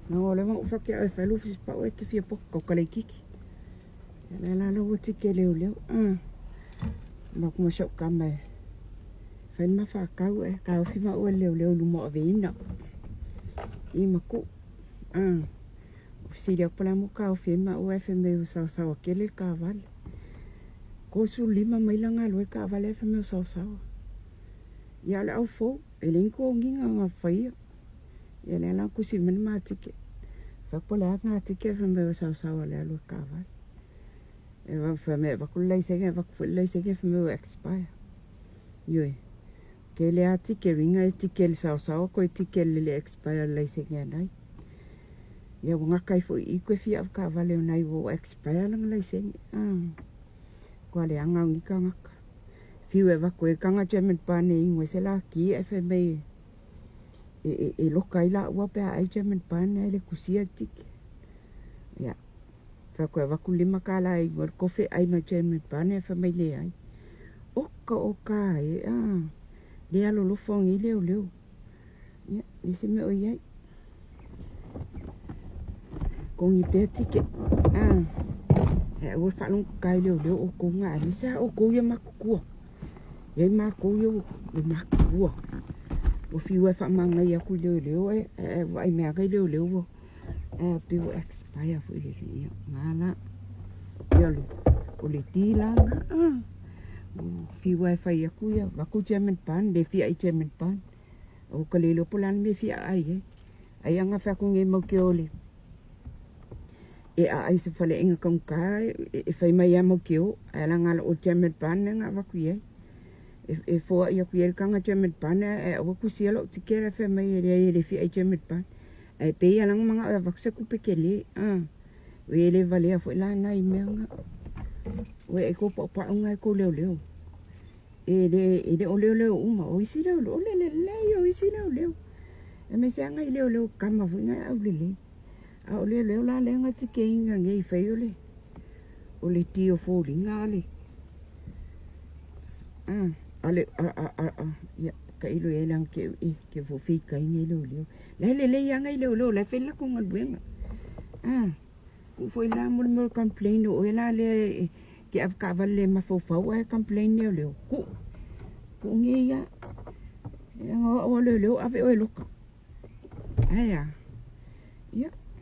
No le mau fakia e felu fis pa o ke fia po ko kale kiki. Ya la lo wuti ke leo. Ma kuma shau kama. Fai ma fa kau e ka fi ma o leo lu mo ave ina. I ma ku. Si dia pala mo ka fi ma o fe me sa sa ke le ka vale. Ko su lima mai langa lo ka vale fe me sa sa. Ya le au fo ele ko nginga nga fai. Ya le la ku si men ma tike. Fa pola nga tike fe me sa sa le lo ka vale. E va fa me va ku le se va ku le se fe me expire. Yoi. Ke le ati ke ringa e tike le sa sa ko e tike le expire le se ngai. Ya wanga kai fo I ko fi af ka vale nai wo expire lang le se. Ko le anga ngi ka ngaka. Fiu e va ko e kanga German pane ingwe se la ki FMA. E lo kai la wa pe ai German pane le kusia tike. Ya. Fa ko va ku lima ka la I wor ko fe ai ma German pane FMA le ai. Oka e le alo lo fongi leo. Ya, ni se me o ye. Kongi pe tike. E o fa long kai leo o ko nga ni sa o ko ye makku. Ye makku yo makku. O fiu e fa manga ya ku leo e vai me ga leo. Pe o expire fo le ni. Ngala. Yalo. O le tila. Fiu e fa ya ku ya va ku German pan le fi ai German pan. O ka le lo polan me fi ai. Ai anga fa ku nge mo ke ole. E ai se fale inga kong kai e fai mai amo kio e la ngala o German pan nga va ku ye e fo ia ku ye kanga German pan e o ku sielo tikere fe mai le fi ai German pan e pe ia lang mga va se ku pekele we le vale fo la nai me nga we e ko pa nga ko leo e de o leo uma o isi leo le o isi leo e me se nga leo kama fu nga au le a ole leo la le nga tike inga nge fai ole. Ole tio fo linga ale. Ale ya ka ilo e lang ke fo fika inga leo. Le yang leo le fe la ko ngal buenga. Ku fo la mo complain o la le ke af ka vale ma fo e complain leo. Ku nge ya. O leo ave o loka. Ya.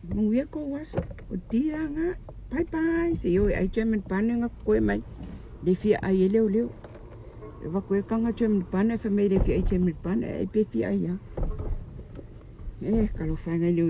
Mungwe ko waso o tira nga bye se yo ai German pane nga ko mai le fi ai leo e va ko kanga German pane fa me le fi ai German pane e pe fi ai ya ka lo fa nga leo